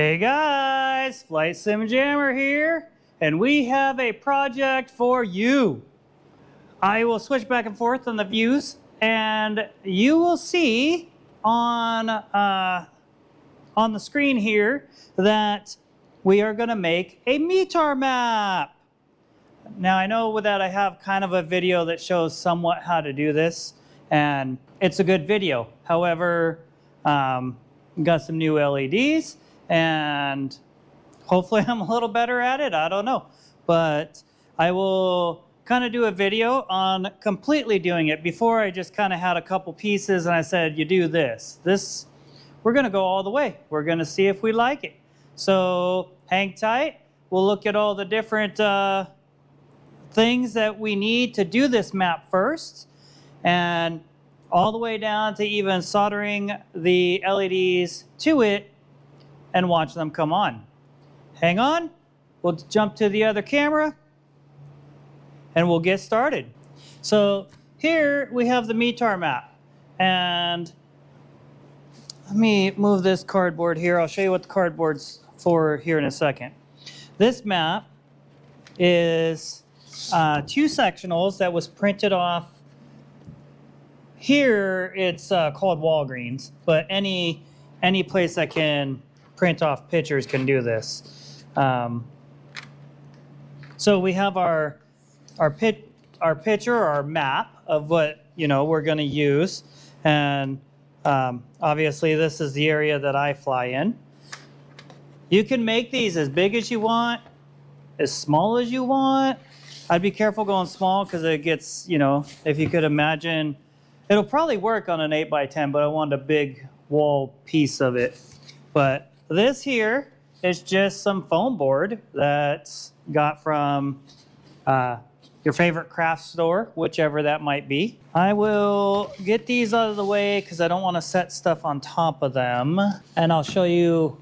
Hey guys, Flight Sim Jammer here, and we have a project for you. I will switch back and forth on the views, and you will see on the screen here that we are going to make a METAR map. Now I know that I have kind of a video that shows somewhat how to do this, and it's a good video. However, got some new LEDs, and hopefully I'm a little better at it. I don't know, but I will kind of do a video on completely doing it. Before, I just kind of had a couple pieces and I said, you do this. We're going to go all the way. We're going to see if we like it. So hang tight. We'll look at all the different things that we need to do this map first, and all the way down to even soldering the LEDs to it and watch them come on. Hang on, we'll jump to the other camera and we'll get started. So here we have the METAR map, and let me move this cardboard here. I'll show you what the cardboard's for here in a second. This map is two sectionals that was printed off. Here it's called Walgreens, but any place that can print off pictures can do this. So we have our picture, our map of what we're going to use, and obviously this is the area that I fly in. You can make these as big as you want, as small as you want. I'd be careful going small because it gets, if you could imagine, it'll probably work on an 8x10, but I want a big wall piece of it. But this here is just some foam board that's got from your favorite craft store, whichever that might be. I will get these out of the way because I don't want to set stuff on top of them. And I'll show you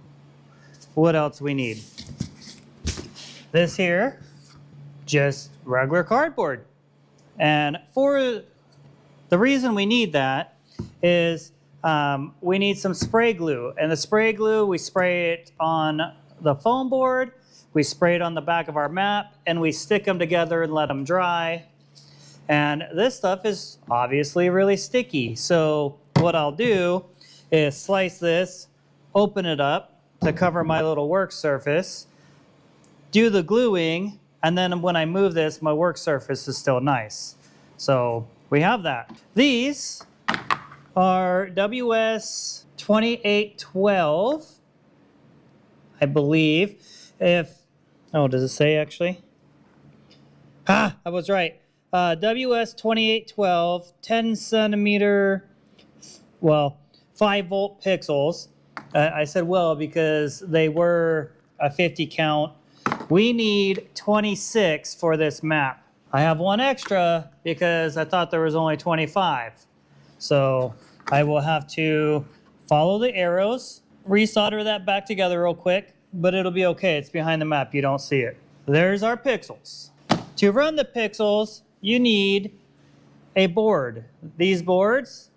what else we need. This here, just regular cardboard. And for the reason we need that is we need some spray glue. And the spray glue, we spray it on the foam board, we spray it on the back of our map, and we stick them together and let them dry. And this stuff is obviously really sticky. So what I'll do is slice this, open it up to cover my little work surface, do the gluing, and then when I move this, my work surface is still nice. So we have that. These are WS 2812, I believe. Does it say actually? I was right. WS 2812, 10 centimeter, 5 volt pixels. I said because they were a 50 count. We need 26 for this map. I have one extra because I thought there was only 25. So I will have to follow the arrows, resolder that back together real quick, but it'll be okay. It's behind the map. You don't see it. There's our pixels. To run the pixels, you need a board. These boards,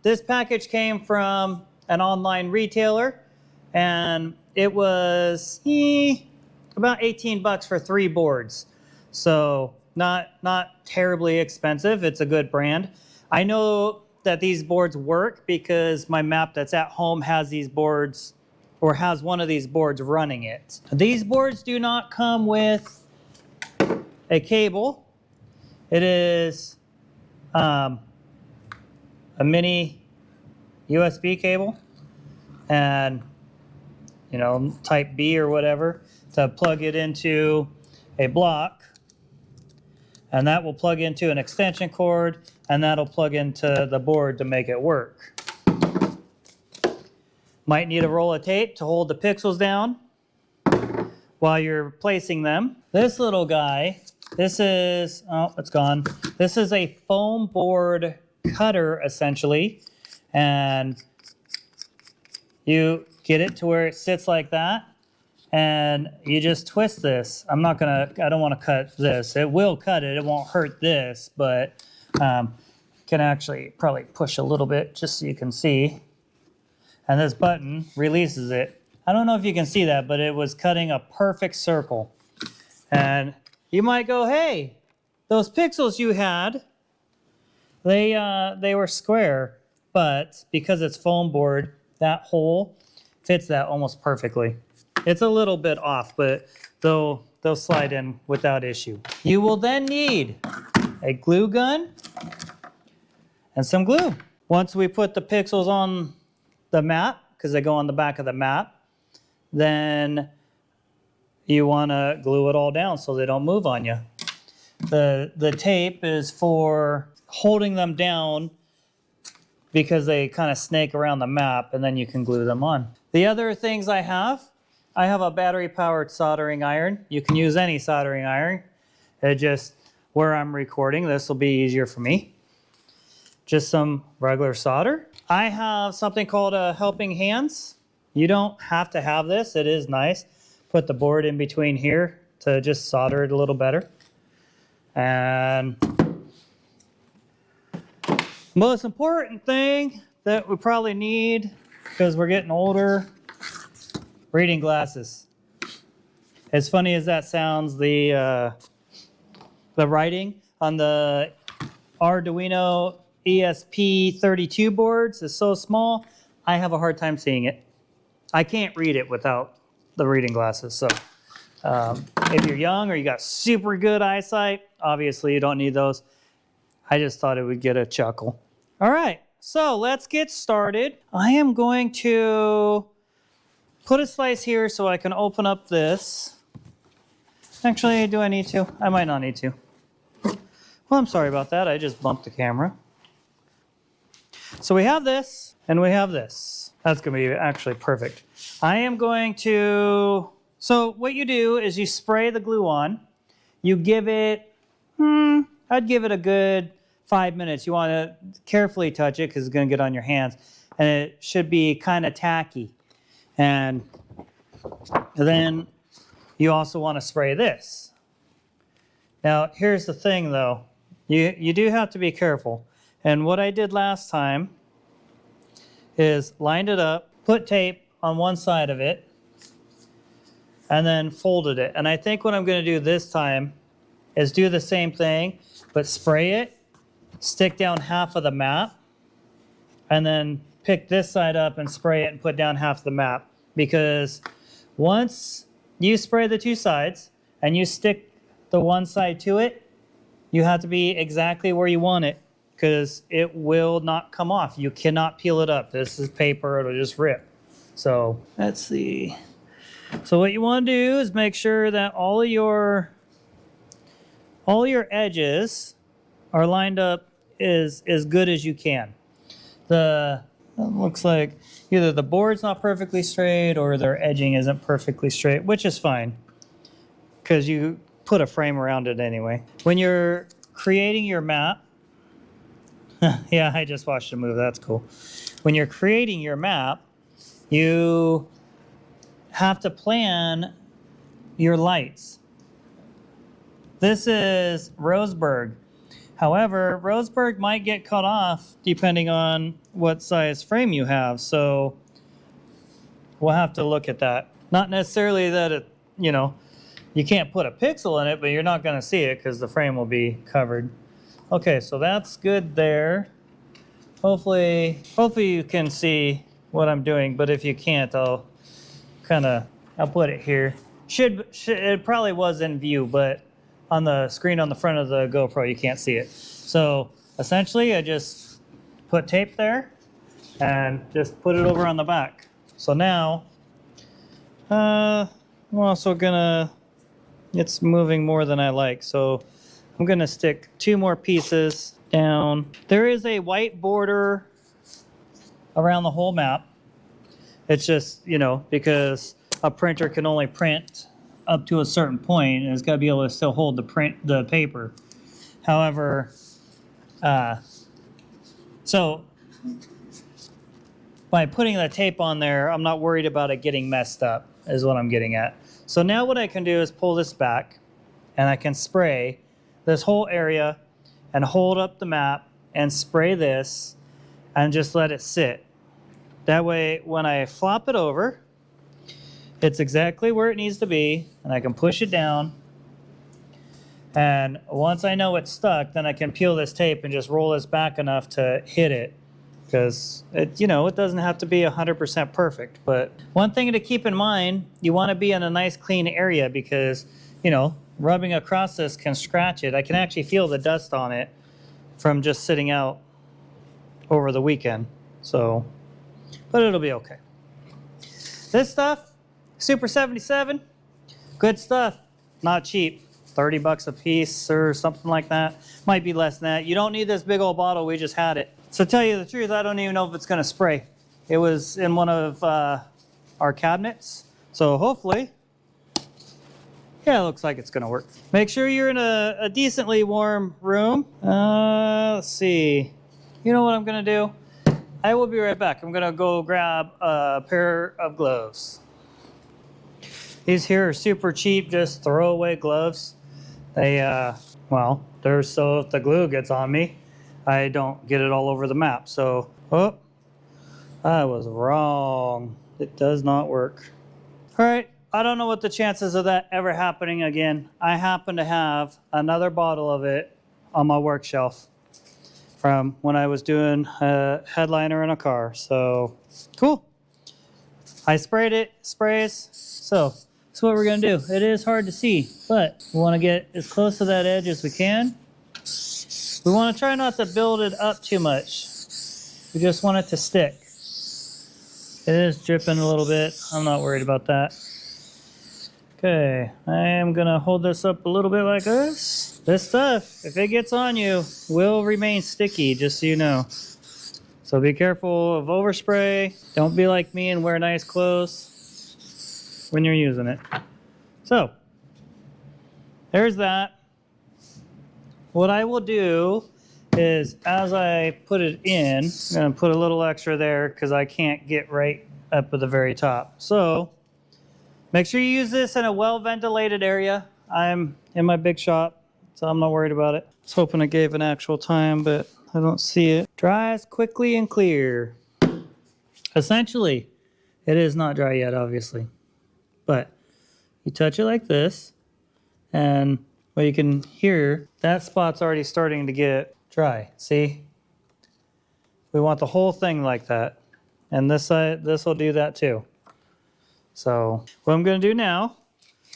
this package came from an online retailer, and it was about 18 bucks for 3 boards. So not terribly expensive. It's a good brand. I know that these boards work because my map that's at home has these boards, or has one of these boards running it. These boards do not come with a cable. It is a mini USB cable, and type B or whatever, to plug it into a block, and that will plug into an extension cord, and that'll plug into the board to make it work. Might need a roll of tape to hold the pixels down while you're placing them. This little guy, this is, it's gone. This is a foam board cutter essentially, and you get it to where it sits like that, and you just twist this. I don't want to cut this. It will cut it. It won't hurt this, but can actually probably push a little bit just so you can see. And this button releases it, I don't know if you can see that, but it was cutting a perfect circle. And you might go, hey, those pixels you had, they were square, but because it's foam board, that hole fits that almost perfectly. It's a little bit off, but they'll slide in without issue. You will then need a glue gun and some glue. Once we put the pixels on the map, because they go on the back of the map, then you want to glue it all down so they don't move on you. The tape is for holding them down because they kind of snake around the map, and then you can glue them on. The other things I have a battery-powered soldering iron. You can use any soldering iron. It just, where I'm recording, this will be easier for me. Just some regular solder. I have something called a helping hands. You don't have to have this. It is nice. Put the board in between here to just solder it a little better. And most important thing that we probably need, because we're getting older, reading glasses. As funny as that sounds, the writing on the Arduino ESP32 boards is so small, I have a hard time seeing it. I can't read it without the reading glasses. So if you're young or you got super good eyesight, obviously you don't need those. I just thought it would get a chuckle. All right, so let's get started. I am going to put a slice here so I can open up this. Actually, do I need to? I might not need to. Well, I'm sorry about that. I just bumped the camera. So we have this and we have this. That's going to be actually perfect. I am going to, so what you do is you spray the glue on. You give it, I'd give it a good 5 minutes. You want to carefully touch it because it's going to get on your hands. And it should be kind of tacky. And then you also want to spray this. Now, here's the thing, though. You do have to be careful. And what I did last time is lined it up, put tape on one side of it, and then folded it. And I think what I'm going to do this time is do the same thing, but spray it, stick down half of the map, and then pick this side up and spray it and put down half the map. Because once you spray the two sides and you stick the one side to it, you have to be exactly where you want it because it will not come off. You cannot peel it up. This is paper, it'll just rip. So let's see. So what you want to do is make sure that all your edges are lined up as good as you can. It looks like either the board's not perfectly straight or their edging isn't perfectly straight, which is fine because you put a frame around it anyway. When you're creating your map, yeah, I just watched a move, that's cool. When you're creating your map, you have to plan your lights. This is Roseburg. However, Roseburg might get cut off depending on what size frame you have, so we'll have to look at that. Not necessarily that it, you can't put a pixel in it, but you're not going to see it because the frame will be covered. Okay, so that's good there. Hopefully you can see what I'm doing, but if you can't, I'll put it here. It probably was in view, but on the screen on the front of the GoPro, you can't see it. So essentially, I just put tape there and just put it over on the back. So now, I'm also gonna, it's moving more than I like. So I'm gonna stick 2 more pieces down. There is a white border around the whole map. It's just, because a printer can only print up to a certain point, and it's got to be able to still hold the paper. However, so by putting the tape on there, I'm not worried about it getting messed up, is what I'm getting at. So now what I can do is pull this back, and I can spray this whole area and hold up the map and spray this and just let it sit. That way, when I flop it over, It's exactly where it needs to be, and I can push it down. And once I know it's stuck, then I can peel this tape and just roll this back enough to hit it. Because it, you know, it doesn't have to be 100% perfect. But one thing to keep in mind, you want to be in a nice clean area because, you know, rubbing across this can scratch it. I can actually feel the dust on it from just sitting out over the weekend. So, but it'll be okay. This stuff, Super 77, good stuff, not cheap. 30 bucks a piece or something like that. Might be less than that. You don't need this big old bottle, we just had it. So to tell you the truth, I don't even know if it's gonna spray. It was in one of our cabinets. So hopefully, yeah, it looks like it's gonna work. Make sure you're in a decently warm room. Let's see. You know what I'm gonna do? I will be right back. I'm gonna go grab a pair of gloves. These here are super cheap, just throwaway gloves. They, well, they're so if the glue gets on me, I don't get it all over the map. So, oh, I was wrong. It does not work. All right, I don't know what the chances of that ever happening again. I happen to have another bottle of it on my work shelf from when I was doing a headliner in a car. So, cool. I sprayed it, sprays. So, that's what we're gonna do. It is hard to see, but we wanna get as close to that edge as we can. We wanna try not to build it up too much. We just want it to stick. It is dripping a little bit. I'm not worried about that. Okay, I am gonna hold this up a little bit like this. This stuff, if it gets on you, will remain sticky, just so you know. So be careful of overspray. Don't be like me and wear nice clothes when you're using it. So, there's that. What I will do is, as I put it in, I'm gonna put a little extra there because I can't get right up at the very top. So, make sure you use this in a well-ventilated area. I'm in my big shop, so I'm not worried about it. I was hoping it gave an actual time, but I don't see it. Dries quickly and clear. Essentially, it is not dry yet, obviously. But you touch it like this, and what you can hear, that spot's already starting to get dry. See? We want the whole thing like that. And this side, this will do that too. So what I'm going to do now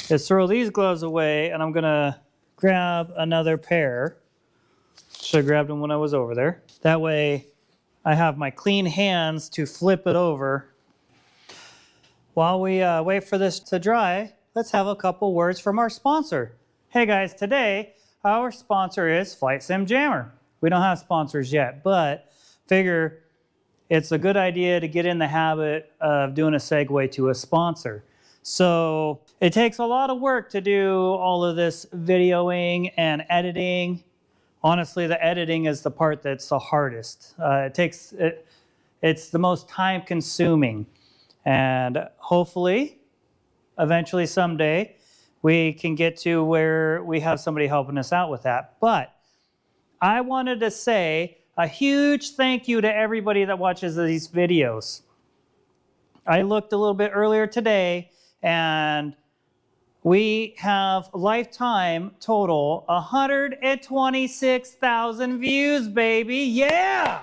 is throw these gloves away, and I'm going to grab another pair. Should have grabbed them when I was over there. That way I have my clean hands to flip it over. While we wait for this to dry, let's have a couple words from our sponsor. Hey guys, today our sponsor is Flight Sim Jammer. We don't have sponsors yet, but figure it's a good idea to get in the habit of doing a segue to a sponsor. So it takes a lot of work to do all of this videoing and editing. Honestly, the editing is the part that's the hardest. It's the most time consuming. And hopefully, eventually someday, we can get to where we have somebody helping us out with that. But I wanted to say a huge thank you to everybody that watches these videos. I looked a little bit earlier today, and we have lifetime total 126,000 views, baby. Yeah!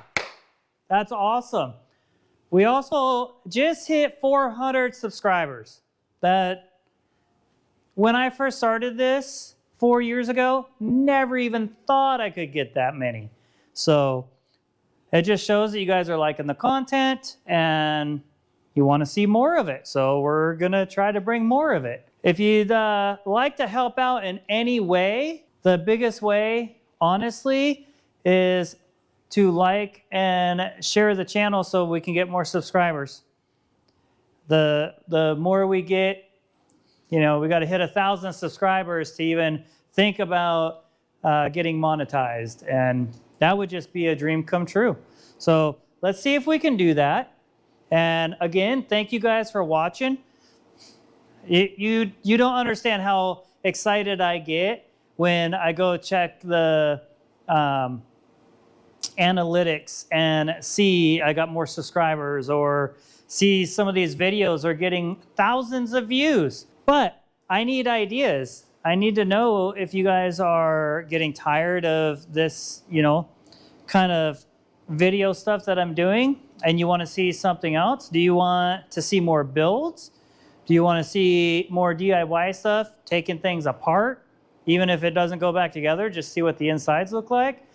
That's awesome. We also just hit 400 subscribers. That, when I first started this 4 years ago, never even thought I could get that many. So it just shows that you guys are liking the content and you want to see more of it. So we're going to try to bring more of it. If you'd like to help out in any way, the biggest way, honestly, is to like and share the channel so we can get more subscribers. The more we get, you know, we got to hit 1,000 subscribers to even think about getting monetized, and that would just be a dream come true. So let's see if we can do that. And again, thank you guys for watching. You don't understand how excited I get when I go check the analytics and see I got more subscribers, or see some of these videos are getting thousands of views. But I need ideas. I need to know if you guys are getting tired of this, you know, kind of video stuff that I'm doing and you want to see something else. Do you want to see more builds? Do you want to see more DIY stuff, taking things apart, even if it doesn't go back together, just see what the insides look like?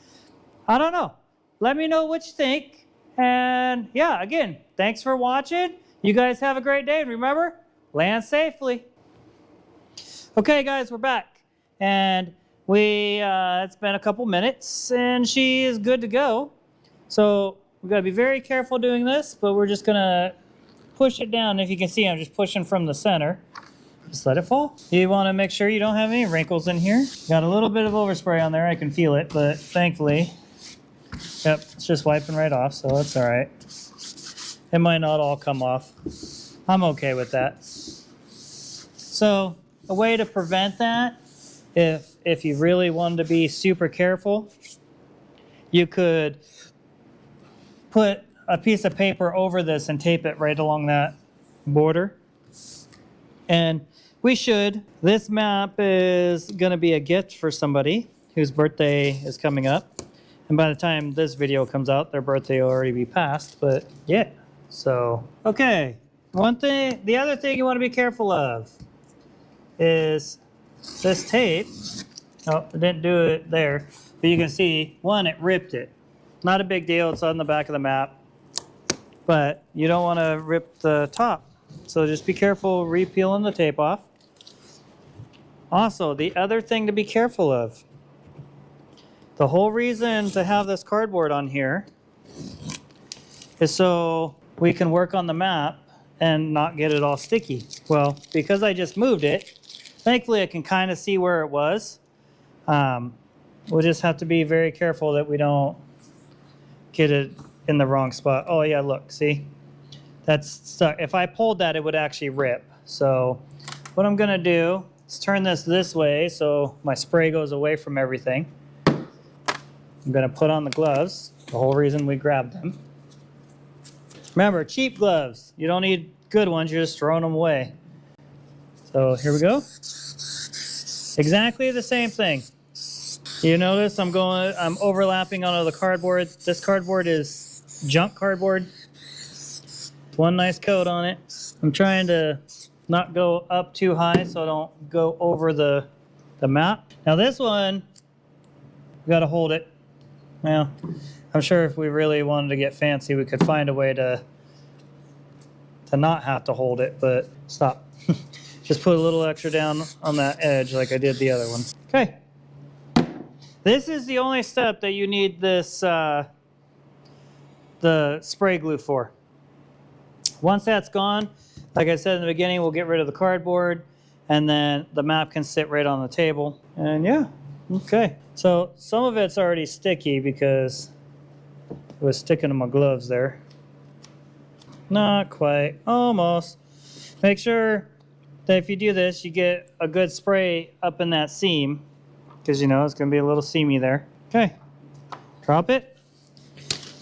I don't know. Let me know what you think. And yeah, again, thanks for watching. You guys have a great day. And remember, land safely. Okay, guys, we're back. And it's been a couple minutes and she is good to go. So we've got to be very careful doing this, but we're just going to push it down. If you can see, I'm just pushing from the center. Just let it fall. You want to make sure you don't have any wrinkles in here. Got a little bit of overspray on there. I can feel it, but thankfully, yep, it's just wiping right off, so that's all right. It might not all come off. I'm okay with that. So a way to prevent that, if you really wanted to be super careful, you could put a piece of paper over this and tape it right along that border. And we should. This map is going to be a gift for somebody whose birthday is coming up. And by the time this video comes out, their birthday will already be passed. But yeah, so, okay. The other thing you want to be careful of is this tape. Oh, I didn't do it there. But you can see, one, it ripped it. Not a big deal. It's on the back of the map. But you don't want to rip the top. So just be careful re-peeling the tape off. Also, the other thing to be careful of, the whole reason to have this cardboard on here is so we can work on the map and not get it all sticky. Well, because I just moved it, thankfully I can kind of see where it was. We'll just have to be very careful that we don't get it in the wrong spot. Oh yeah, look, see? That's stuck. If I pulled that, it would actually rip. So what I'm gonna do is turn this way so my spray goes away from everything. I'm gonna put on the gloves, the whole reason we grabbed them. Remember, cheap gloves. You don't need good ones, you're just throwing them away. So here we go. Exactly the same thing. You notice I'm overlapping onto the cardboard. This cardboard is junk cardboard. One nice coat on it. I'm trying to not go up too high so I don't go over the map. Now this one, we got to hold it. Well, I'm sure if we really wanted to get fancy, we could find a way to not have to hold it, but stop. Just put a little extra down on that edge like I did the other one. Okay. This is the only step that you need this, the spray glue for. Once that's gone, like I said in the beginning, we'll get rid of the cardboard and then the map can sit right on the table. And yeah, okay. So some of it's already sticky because it was sticking to my gloves there. Not quite, almost. Make sure that if you do this, you get a good spray up in that seam because you know it's going to be a little seamy there. Okay, drop it.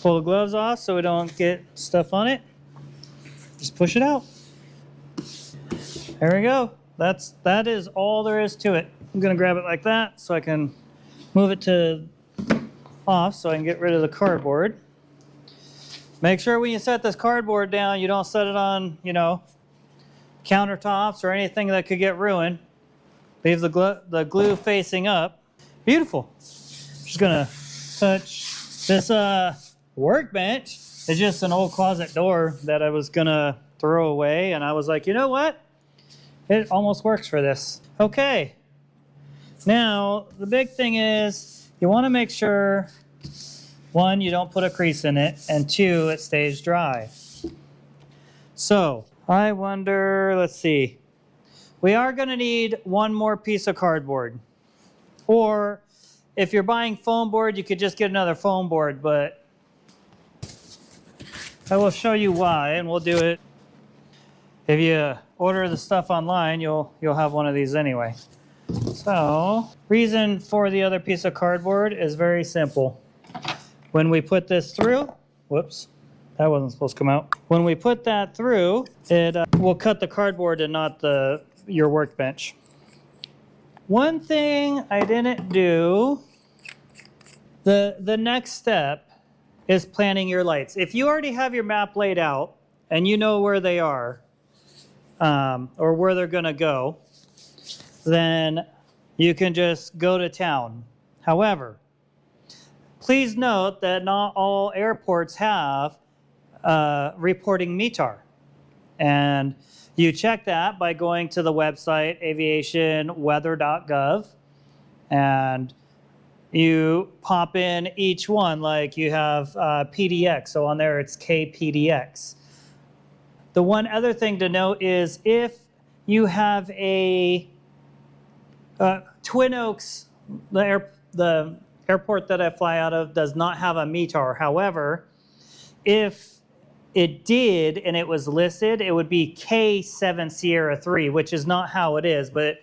Pull the gloves off so we don't get stuff on it. Just push it out. There we go. That is all there is to it. I'm gonna grab it like that so I can move it off so I can get rid of the cardboard. Make sure when you set this cardboard down, you don't set it on, you know, countertops or anything that could get ruined. Leave the glue facing up. Beautiful. Just gonna touch this workbench. It's just an old closet door that I was gonna throw away, and I was like, you know what? It almost works for this. Okay. Now, the big thing is you want to make sure, one, you don't put a crease in it, and two, it stays dry. So, I wonder, let's see. We are going to need one more piece of cardboard. Or, if you're buying foam board, you could just get another foam board, but I will show you why, and we'll do it. If you order the stuff online, you'll have one of these anyway. So, reason for the other piece of cardboard is very simple. when we put this through, whoops, that wasn't supposed to come out. When we put that through, it will cut the cardboard and not your workbench. One thing I didn't do, the next step is planning your lights. If you already have your map laid out and you know where they are, or where they're gonna go, then you can just go to town. However, please note that not all airports have reporting METAR. And you check that by going to the website aviationweather.gov, and you pop in each one, like you have PDX, so on there it's KPDX. The one other thing to note is if you have a Twin Oaks, the airport that I fly out of does not have a METAR. However, if it did and it was listed, it would be K7 Sierra 3, which is not how it is, but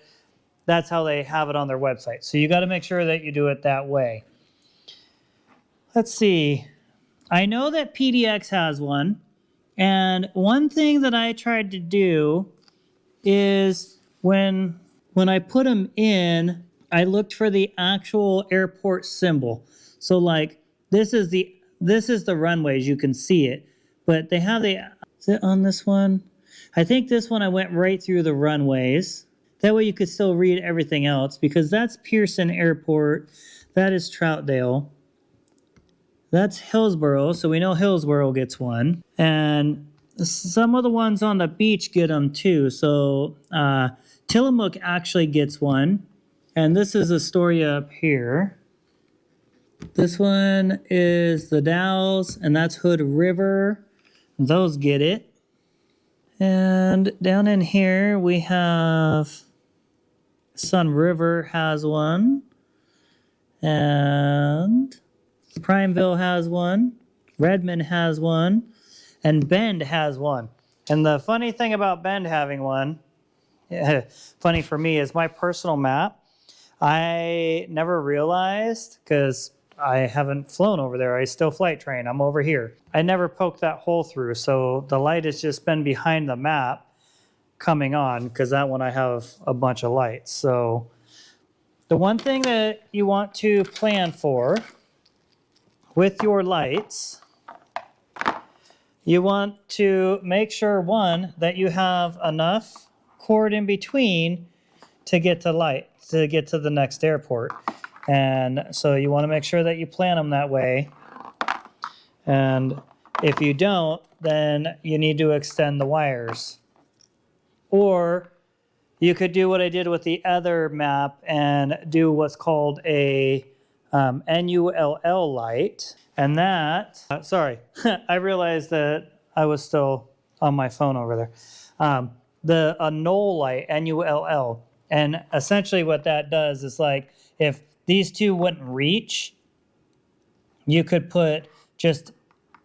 that's how they have it on their website. So you got to make sure that you do it that way. Let's see. I know that PDX has one. And one thing that I tried to do is when I put them in, I looked for the actual airport symbol. So like this is the runways, you can see it. But they have is it on this one? I think this one I went right through the runways. That way you could still read everything else, because that's Pearson Airport. That is Troutdale. That's Hillsborough, so we know Hillsborough gets one. And some of the ones on the beach get them too. So Tillamook actually gets one. And this is Astoria up here. This one is the Dalles, and that's Hood River. Those get it. And down in here we have Sun River has one. And Primeville has one. Redmond has one. And Bend has one. And the funny thing about Bend having one, funny for me, is my personal map. I never realized, because I haven't flown over there. I still flight train. I'm over here. I never poked that hole through, so the light has just been behind the map coming on, because that one I have a bunch of lights. So the one thing that you want to plan for with your lights, you want to make sure, one, that you have enough cord in between to get to the next airport. And so you want to make sure that you plan them that way. And if you don't, then you need to extend the wires. Or you could do what I did with the other map and do what's called a NULL light. And that, sorry, I realized that I was still on my phone over there. A null light, NULL. And essentially what that does is, like, if these two wouldn't reach, you could put just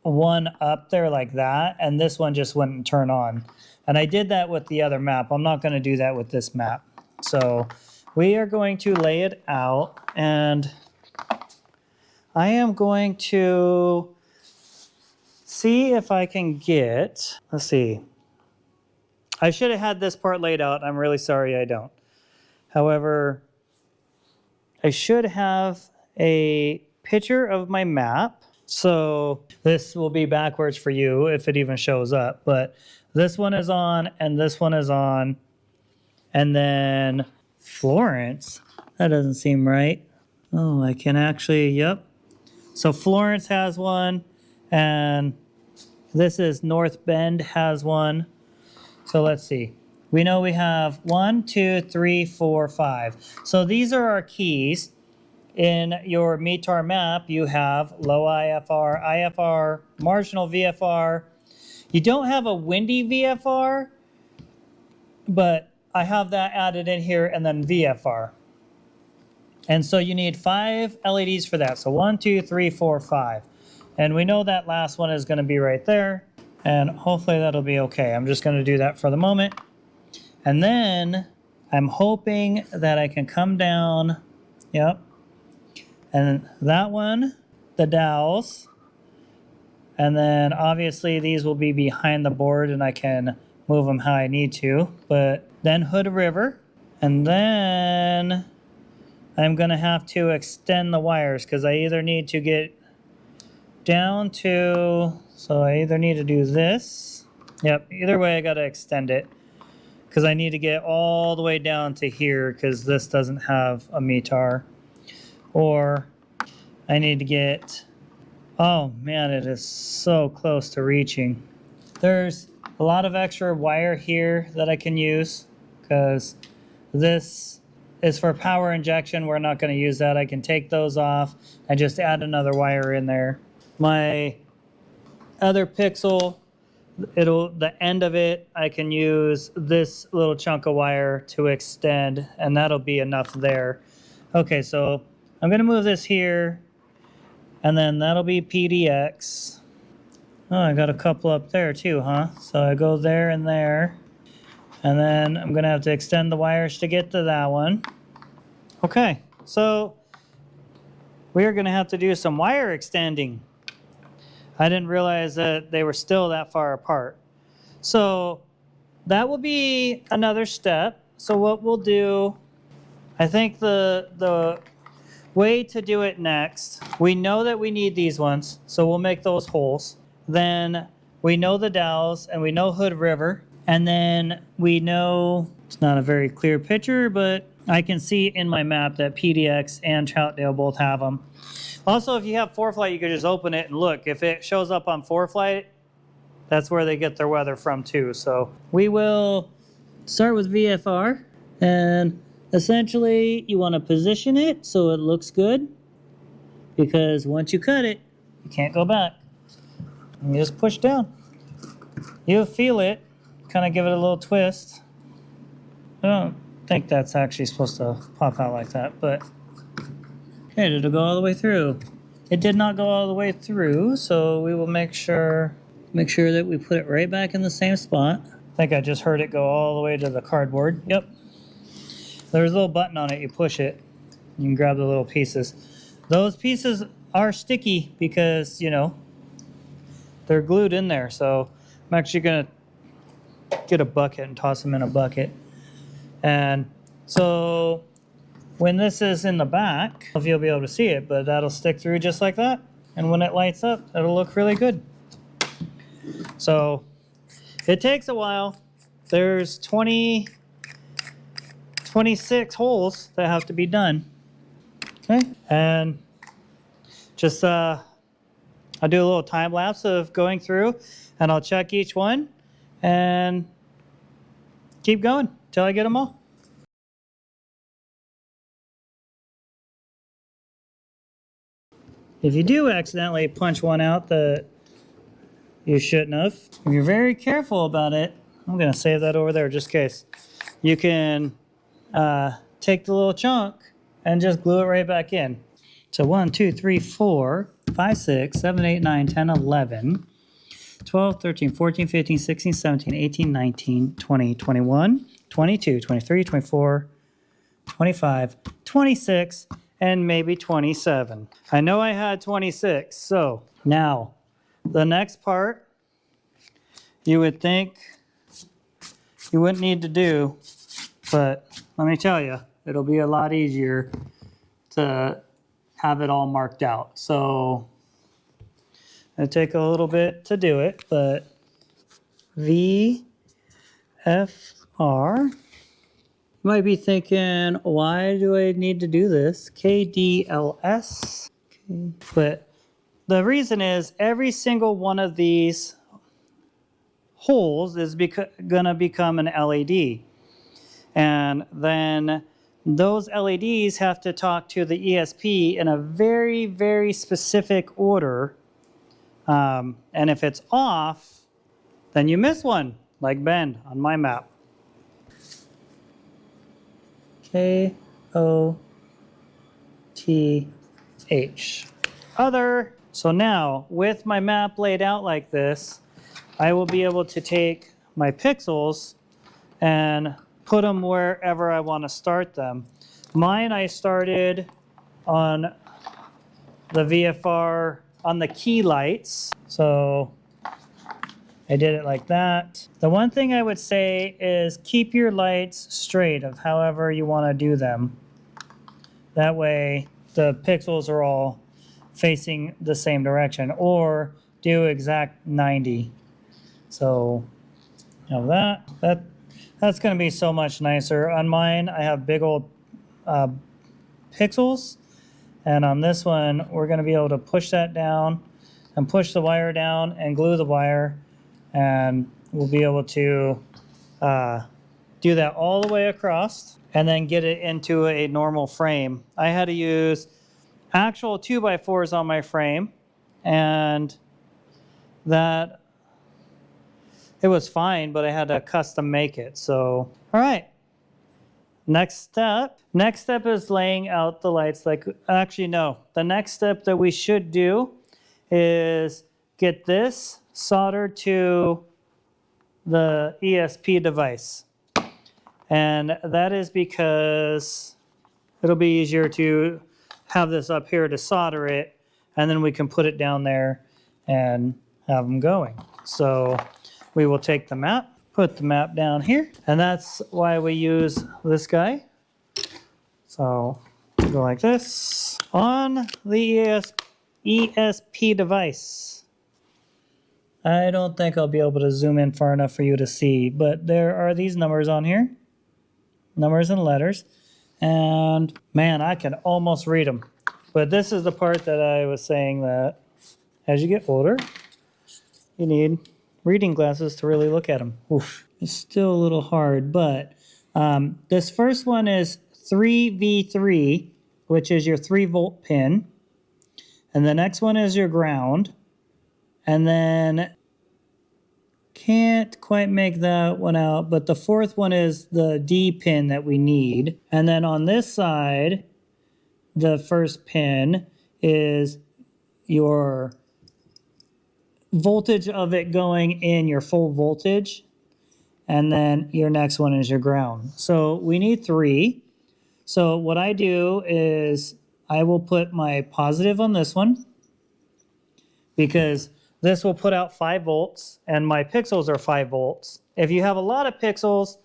one up there like that, and this one just wouldn't turn on. And I did that with the other map. I'm not going to do that with this map. So we are going to lay it out, and I am going to see if I can get, let's see. I should have had this part laid out. I'm really sorry I don't. However, I should have a picture of my map. So this will be backwards for you if it even shows up. But this one is on, and this one is on. And then Florence, that doesn't seem right. Oh, I can actually, yep. So Florence has one, and this is North Bend has one. So let's see. We know we have 1, 2, 3, 4, 5. So these are our keys. In your METAR map, you have low IFR, IFR, marginal VFR. You don't have a windy VFR, but I have that added in here, and then VFR. And so you need 5 LEDs for that. So 1, 2, 3, 4, 5. And we know that last one is going to be right there. And hopefully that'll be okay. I'm just going to do that for the moment. And then I'm hoping that I can come down. Yep. And that one the dowels. And then obviously these will be behind the board and I can move them how I need to. But then Hood River. And then I'm going to have to extend the wires because I either need to get down to, so I either need to do this. Yep, either way I got to extend it because I need to get all the way down to here because this doesn't have a METAR. Or I need to get, oh man, it is so close to reaching. There's a lot of extra wire here that I can use because this is for power injection. We're not going to use that. I can take those off and just add another wire in there. My other pixel, the end of it, I can use this little chunk of wire to extend, and that'll be enough there. Okay, so I'm going to move this here, and then that'll be PDX. Oh, I got a couple up there too, huh? So I go there and there. And then I'm going to have to extend the wires to get to that one. Okay, so we are going to have to do some wire extending. I didn't realize that they were still that far apart. So that will be another step. So what we'll do, I think the way to do it next, we know that we need these ones, so we'll make those holes. Then we know the dowels and we know Hood River. And then we know, it's not a very clear picture, but I can see in my map that PDX and Troutdale both have them. Also, if you have ForeFlight, you can just open it and look. If it shows up on ForeFlight, that's where they get their weather from too. So we will start with VFR. And essentially, you want to position it so it looks good. Because once you cut it, you can't go back. You just push down. You'll feel it. Kind of give it a little twist. I don't think that's actually supposed to pop out like that, but okay, did it go all the way through? It did not go all the way through, so we will make sure that we put it right back in the same spot. I think I just heard it go all the way to the cardboard. Yep. There's a little button on it. You push it. You can grab the little pieces. Those pieces are sticky because, you know, they're glued in there. So I'm actually going to get a bucket and toss them in a bucket. And so when this is in the back, I don't know if you'll be able to see it, but that'll stick through just like that. And when it lights up, it'll look really good. So it takes a while. There's 26 holes that have to be done. Okay, and just I'll do a little time lapse of going through, and I'll check each one and keep going till I get them all. If you do accidentally punch one out that you shouldn't have, if you're very careful about it, I'm going to save that over there just in case. You can take the little chunk and just glue it right back in. So 1, 2, 3, 4, 5, 6, 7, 8, 9, 10, 11, 12, 13, 14, 15, 16, 17, 18, 19, 20, 21, 22, 23, 24, 25, 26, and maybe 27. I know I had 26. So now the next part you would think you wouldn't need to do, but let me tell you, it'll be a lot easier to have it all marked out. So it'll take a little bit to do it, but VFR. You might be thinking, why do I need to do this? KDLS. Okay. But the reason is every single one of these holes is going to become an LED. And then those LEDs have to talk to the ESP in a very, very specific order. And if it's off, then you miss one, like Bend on my map. KOTH. Other. So now, with my map laid out like this, I will be able to take my pixels and put them wherever I want to start them. Mine I started on the VFR on the key lights. So I did it like that. The one thing I would say is keep your lights straight of however you want to do them. That way the pixels are all facing the same direction, or do exact 90. So you know that's going to be so much nicer. On mine, I have big old pixels, and on this one, we're going to be able to push that down and push the wire down and glue the wire, and we'll be able to do that all the way across and then get it into a normal frame. I had to use actual 2x4s on my frame, and that it was fine, but I had to custom make it. So, all right. Next step is laying out the lights. Actually, no. The next step that we should do is get this soldered to the ESP device. And that is because it'll be easier to have this up here to solder it, and then we can put it down there and have them going. So we will take the map, put the map down here, and that's why we use this guy. So go like this on the ESP device. I don't think I'll be able to zoom in far enough for you to see, but there are these numbers on here, numbers and letters, and man, I can almost read them. But this is the part that I was saying that as you get older, you need reading glasses to really look at them. Oof. It's still a little hard, but this first one is 3V3, which is your 3-volt pin. And the next one is your ground. And then, can't quite make that one out, but the fourth one is the D pin that we need. And then on this side, the first pin is your voltage of it going in, your full voltage. And then your next one is your ground. So we need 3. So what I do is I will put my positive on this one, because this will put out 5 volts and my pixels are 5 volts. If you have a lot of pixels,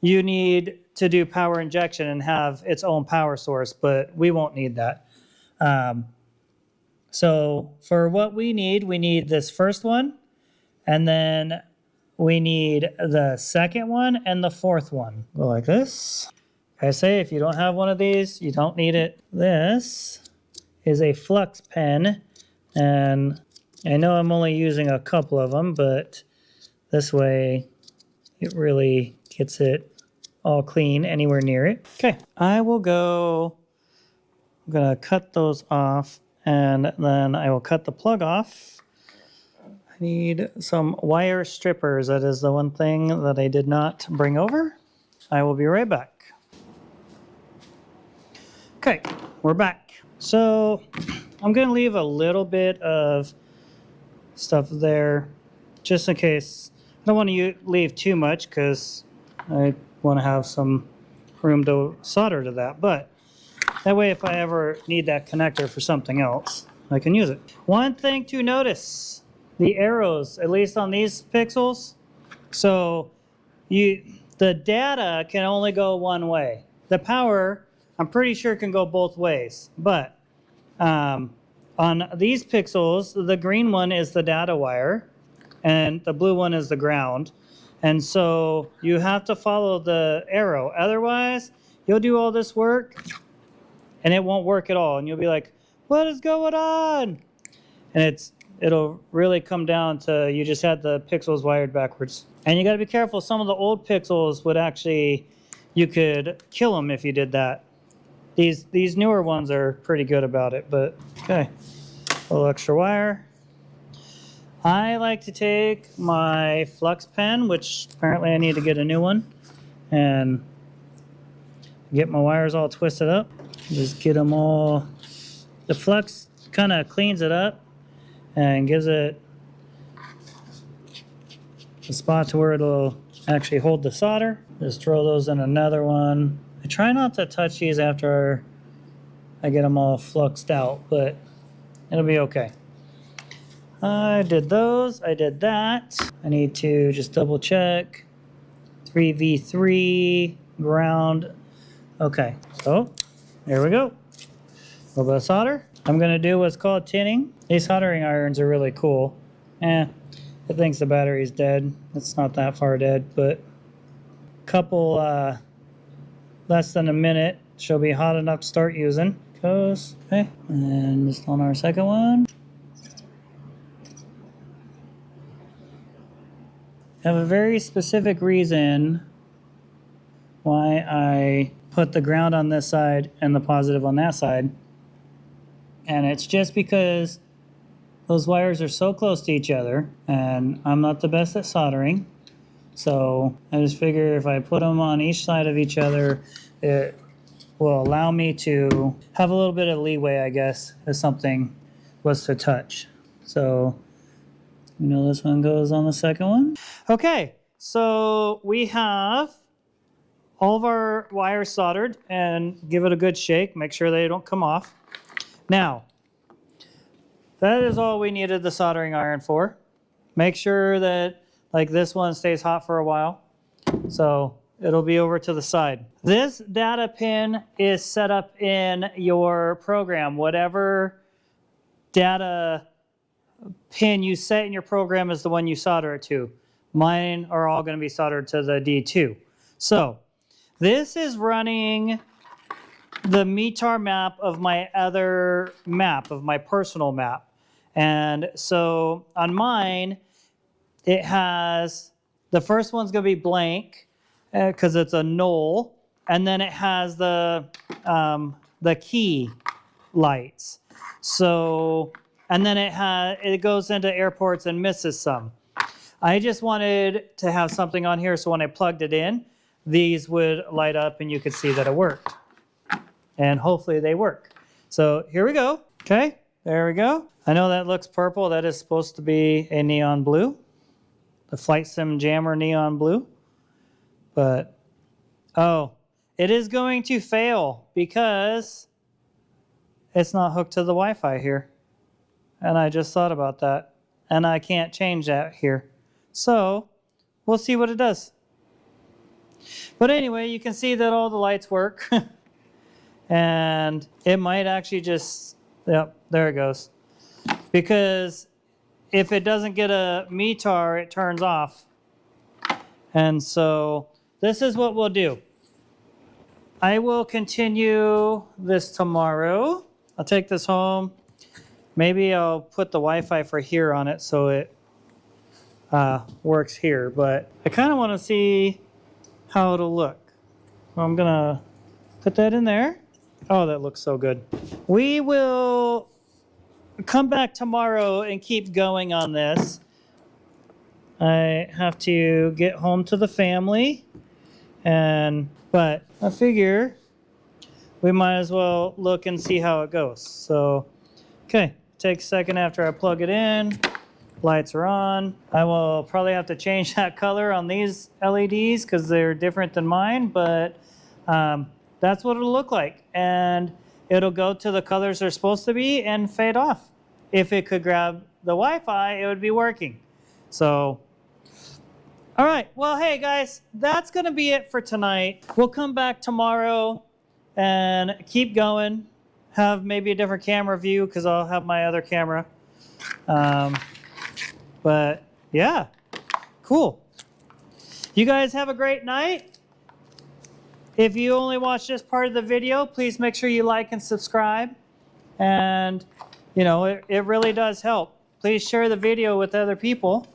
you need to do power injection and have its own power source, but we won't need that. So for what we need this first one, and then we need the second one and the fourth one. Go like this. I say if you don't have one of these, you don't need it. This is a flux pen, and I know I'm only using a couple of them, but this way it really gets it all clean anywhere near it. Okay, I'm gonna cut those off, and then I will cut the plug off. I need some wire strippers. That is the one thing that I did not bring over. I will be right back. Okay, we're back. So I'm gonna leave a little bit of stuff there just in case. I don't want to leave too much because I want to have some room to solder to that, but that way if I ever need that connector for something else, I can use it. One thing to notice, the arrows, at least on these pixels, so the data can only go one way. The power, I'm pretty sure, can go both ways, but on these pixels, the green one is the data wire, and the blue one is the ground. And so you have to follow the arrow. Otherwise, you'll do all this work, and it won't work at all. And you'll be like, what is going on? And it'll really come down to you just had the pixels wired backwards. And you got to be careful. Some of the old pixels would actually, you could kill them if you did that. These newer ones are pretty good about it, but okay. A little extra wire. I like to take my flux pen, which apparently I need to get a new one, and get my wires all twisted up. Just get them all. The flux kind of cleans it up and gives it a spot to where it'll actually hold the solder. Just throw those in another one. I try not to touch these after I get them all fluxed out, but It'll be okay. I did those. I did that. I need to just double check. 3v3 ground. Okay, so there we go. A little bit of solder. I'm gonna do what's called tinning. These soldering irons are really cool. It thinks the battery's dead. It's not that far dead, but a couple less than a minute she'll be hot enough to start using. Goes okay, and just on our second one. I have a very specific reason why I put the ground on this side and the positive on that side. And it's just because those wires are so close to each other, and I'm not the best at soldering. So I just figure if I put them on each side of each other, it will allow me to have a little bit of leeway, I guess, if something was to touch. So, you know, this one goes on the second one. Okay, so we have all of our wires soldered, and give it a good shake. Make sure they don't come off. Now, that is all we needed the soldering iron for. Make sure that, like, this one stays hot for a while. So it'll be over to the side. This data pin is set up in your program. Whatever data pin you set in your program is the one you solder it to. Mine are all going to be soldered to the D2. So this is running the METAR map of my other map, of my personal map. And so on mine, it has, the first one's going to be blank because it's a null. And then it has the key lights. So, and then it goes into airports and misses some. I just wanted to have something on here so when I plugged it in, these would light up and you could see that it worked. And hopefully they work. So here we go. Okay, there we go. I know that looks purple. That is supposed to be a neon blue. The Flight Sim Jammer neon blue. But, oh, it is going to fail because it's not hooked to the Wi-Fi here. And I just thought about that. And I can't change that here. So we'll see what it does. But anyway, you can see that all the lights work. And it might actually just, yep, there it goes. Because if it doesn't get a METAR, it turns off. And so this is what we'll do. I will continue this tomorrow. I'll take this home. Maybe I'll put the Wi-Fi for here on it so it works here. But I kind of want to see how it'll look. So I'm going to put that in there. Oh, that looks so good. We will come back tomorrow and keep going on this. I have to get home to the family. But I figure we might as well look and see how it goes. So, okay, take a second after I plug it in. Lights are on. I will probably have to change that color on these LEDs because they're different than mine, but that's what it'll look like. And it'll go to the colors they're supposed to be and fade off. If it could grab the Wi-Fi, it would be working. So, all right. Well, hey, guys, that's going to be it for tonight. We'll come back tomorrow and keep going. Have maybe a different camera view because I'll have my other camera. But, yeah, cool. You guys have a great night. If you only watch this part of the video, please make sure you like and subscribe. And, you know, it really does help. Please share the video with other people.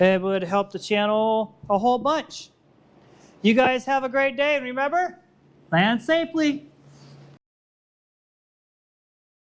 It would help the channel a whole bunch. You guys have a great day. And remember, land safely.